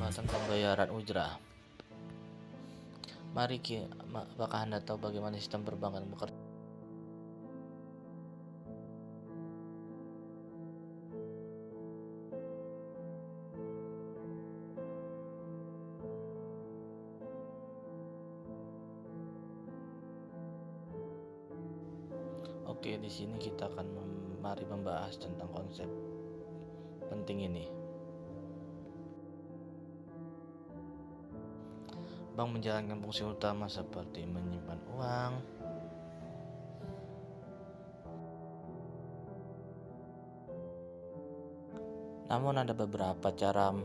Keterlambatan pembayaran ujrah. Apakah Anda tahu bagaimana sistem perbankan bekerja? Oke, di sini kita akan mari membahas tentang konsep penting ini. Bank menjalankan fungsi utama seperti menyimpan uang, namun ada beberapa cara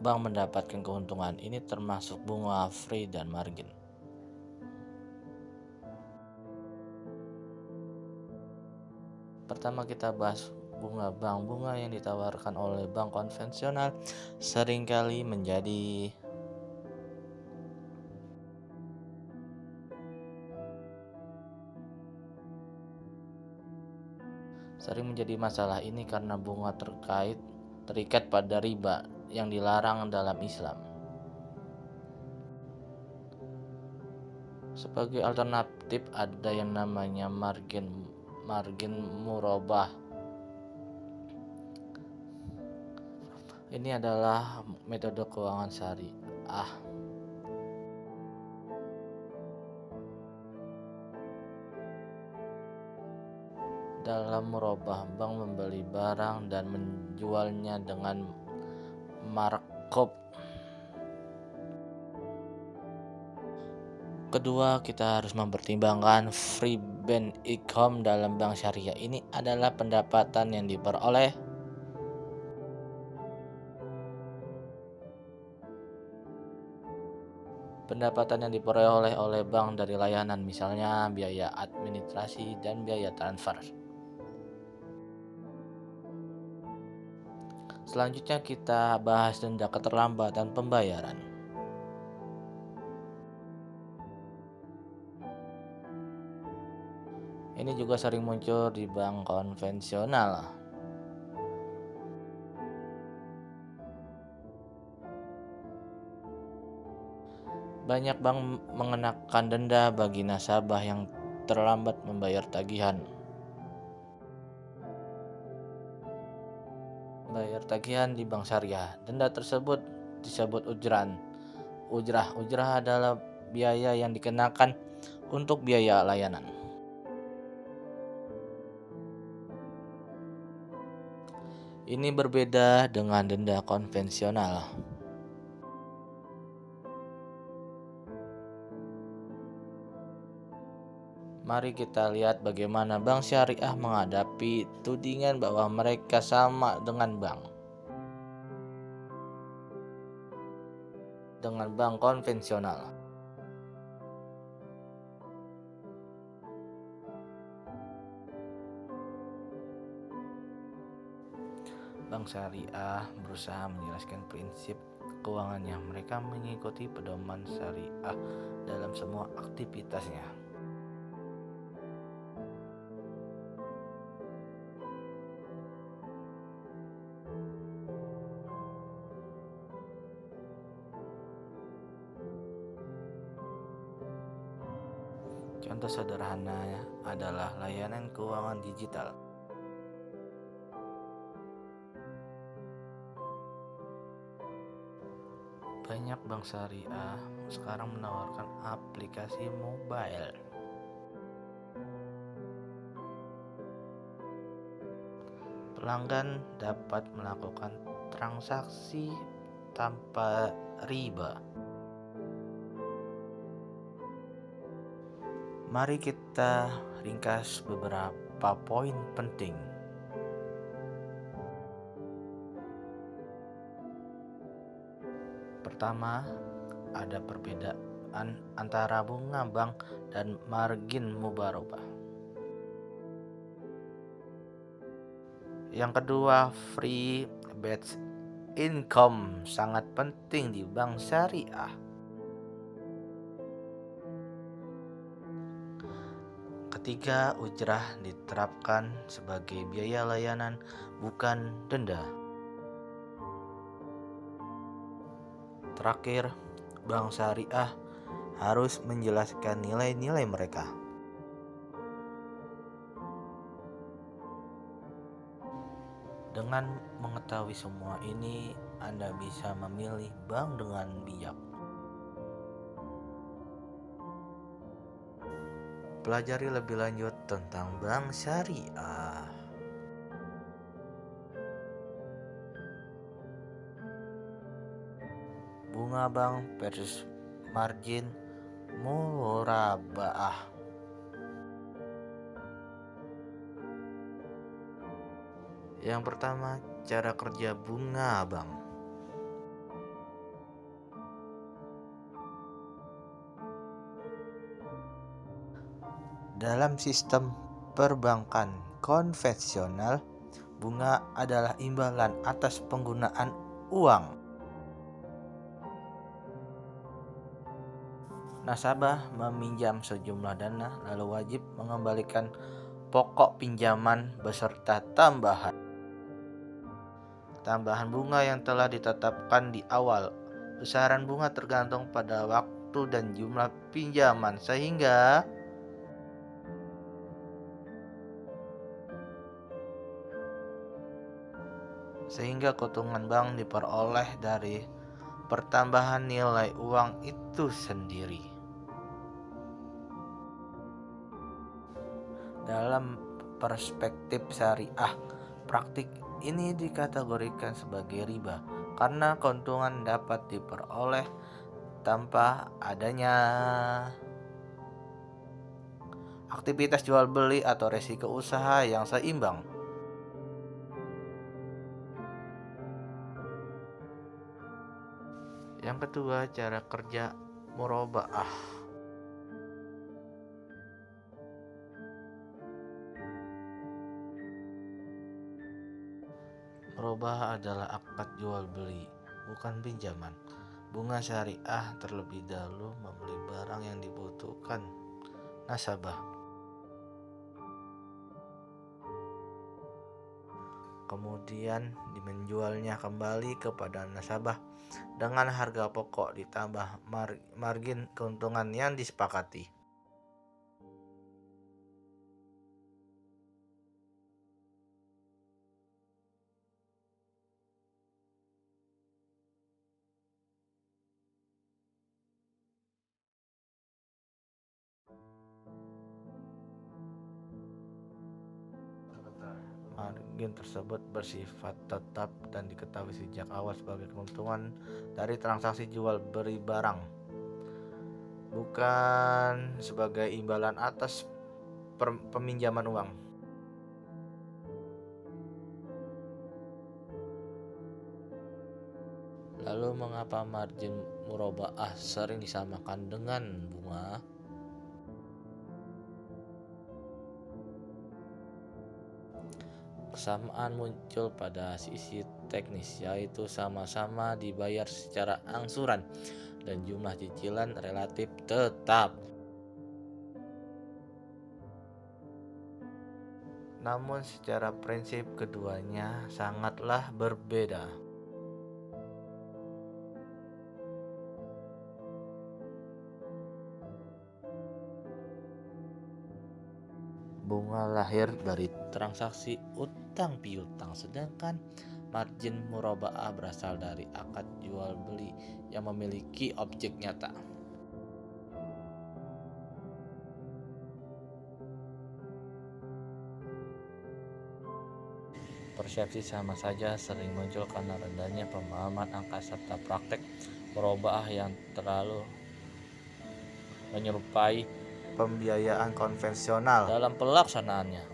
bank mendapatkan keuntungan. Ini termasuk bunga free dan margin. Pertama kita bahas bunga bank. Bunga yang ditawarkan oleh bank konvensional seringkali menjadi masalah ini karena bunga terikat pada riba yang dilarang dalam Islam. Sebagai alternatif ada yang namanya margin murabah. Ini adalah metode keuangan syariah. Dalam murabah, bank membeli barang dan menjualnya dengan markup. Kedua, kita harus mempertimbangkan free band income dalam bank syariah. Ini adalah pendapatan yang diperoleh oleh bank dari layanan, misalnya biaya administrasi dan biaya transfer. Selanjutnya kita bahas denda keterlambatan pembayaran. Ini juga sering muncul di bank konvensional. Banyak bank mengenakan denda bagi nasabah yang terlambat membayar tagihan. Di bank syariah, denda tersebut disebut ujrah. Ujrah adalah biaya yang dikenakan untuk biaya layanan. Ini berbeda dengan denda konvensional. Mari kita lihat bagaimana bank syariah menghadapi tudingan bahwa mereka sama dengan bank konvensional. Bank syariah berusaha menjelaskan prinsip keuangannya. Mereka mengikuti pedoman syariah dalam semua aktivitasnya. Contoh sederhananya adalah layanan keuangan digital. Banyak bank syariah sekarang menawarkan aplikasi mobile. Pelanggan dapat melakukan transaksi tanpa riba. Mari kita ringkas beberapa poin penting. Pertama, ada perbedaan antara bunga bank dan margin murabah. Yang kedua, free band income sangat penting di bank syariah. Ketiga, ujrah diterapkan sebagai biaya layanan, bukan denda. Terakhir, bank syariah harus menjelaskan nilai-nilai mereka. Dengan mengetahui semua ini, Anda bisa memilih bank dengan bijak. Pelajari lebih lanjut tentang bank syariah. Bunga bank versus margin murabaah. Yang pertama, cara kerja bunga bank. Dalam sistem perbankan konvensional, bunga adalah imbalan atas penggunaan uang. Nasabah meminjam sejumlah dana lalu wajib mengembalikan pokok pinjaman beserta tambahan bunga yang telah ditetapkan di awal. Besaran bunga tergantung pada waktu dan jumlah pinjaman sehingga keuntungan bank diperoleh dari pertambahan nilai uang itu sendiri. Dalam perspektif syariah, praktik ini dikategorikan sebagai riba karena keuntungan dapat diperoleh tanpa adanya aktivitas jual beli atau resiko usaha yang seimbang. Yang kedua, cara kerja murabaah. Murabaah adalah akad jual beli, bukan pinjaman. Bunga syariah terlebih dahulu membeli barang yang dibutuhkan nasabah. Kemudian menjualnya kembali kepada nasabah dengan harga pokok ditambah margin keuntungan yang disepakati. Margin tersebut bersifat tetap dan diketahui sejak awal sebagai keuntungan dari transaksi jual beli barang, bukan sebagai imbalan atas peminjaman uang. Lalu mengapa margin murabaah sering disamakan dengan bunga? Kesamaan muncul pada sisi teknis, yaitu sama-sama dibayar secara angsuran dan jumlah cicilan relatif tetap. Namun secara prinsip keduanya sangatlah berbeda. Bunga lahir dari transaksi utang piutang, sedangkan margin murabaah berasal dari akad jual beli yang memiliki objek nyata. Persepsi sama saja sering muncul karena rendahnya pemahaman angka serta praktek murabaah yang terlalu menyerupai pembiayaan konvensional dalam pelaksanaannya.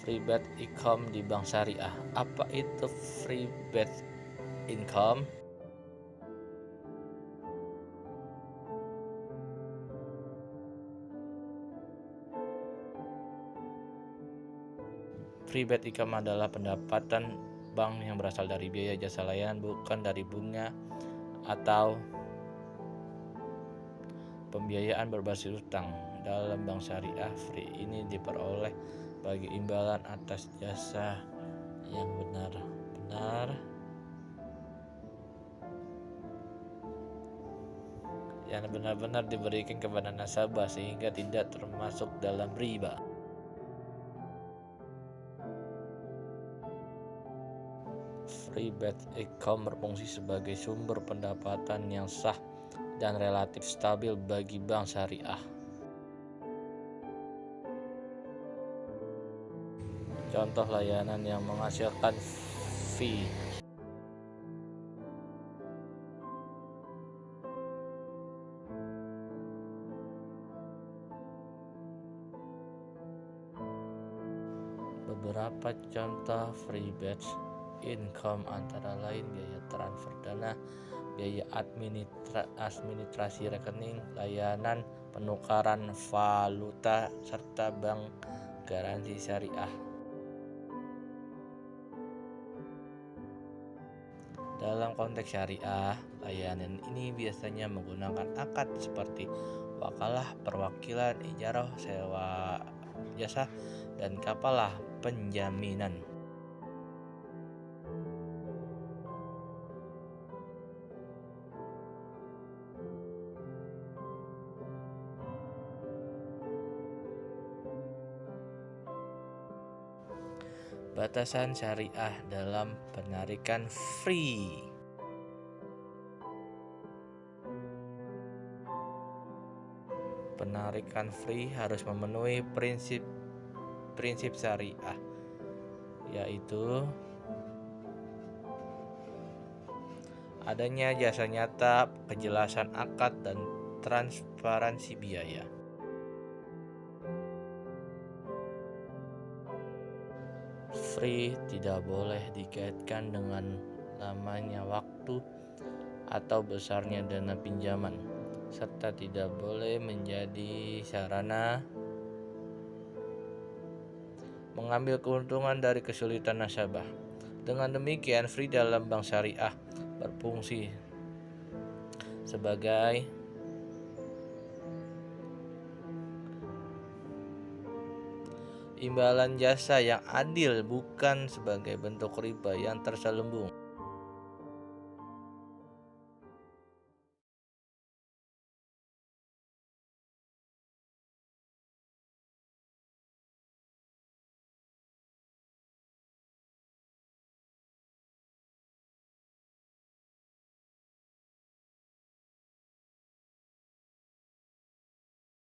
Free bet income di bank syariah. Apa itu free bet income? Free bet income adalah pendapatan bank yang berasal dari biaya jasa layanan, bukan dari bunga atau pembiayaan berbasis utang. Dalam bank syariah, fee ini diperoleh bagi imbalan atas jasa yang benar-benar diberikan kepada nasabah sehingga tidak termasuk dalam riba. Free bet income berfungsi sebagai sumber pendapatan yang sah dan relatif stabil bagi bank syariah. Contoh layanan yang menghasilkan fee: beberapa contoh free bet income antara lain biaya transfer dana, biaya administrasi rekening, layanan penukaran valuta, serta bank garansi syariah. Dalam konteks syariah, layanan ini biasanya menggunakan akad seperti wakalah, perwakilan, ijarah, sewa jasa, dan kafalah penjaminan. Batasan syariah dalam penarikan fee. Penarikan fee harus memenuhi prinsip syariah, yaitu adanya jasa nyata, kejelasan akad, dan transparansi biaya. Fee tidak boleh dikaitkan dengan lamanya waktu atau besarnya dana pinjaman, serta tidak boleh menjadi sarana mengambil keuntungan dari kesulitan nasabah. Dengan demikian, fee dalam bank syariah berfungsi sebagai imbalan jasa yang adil, bukan sebagai bentuk riba yang terselubung.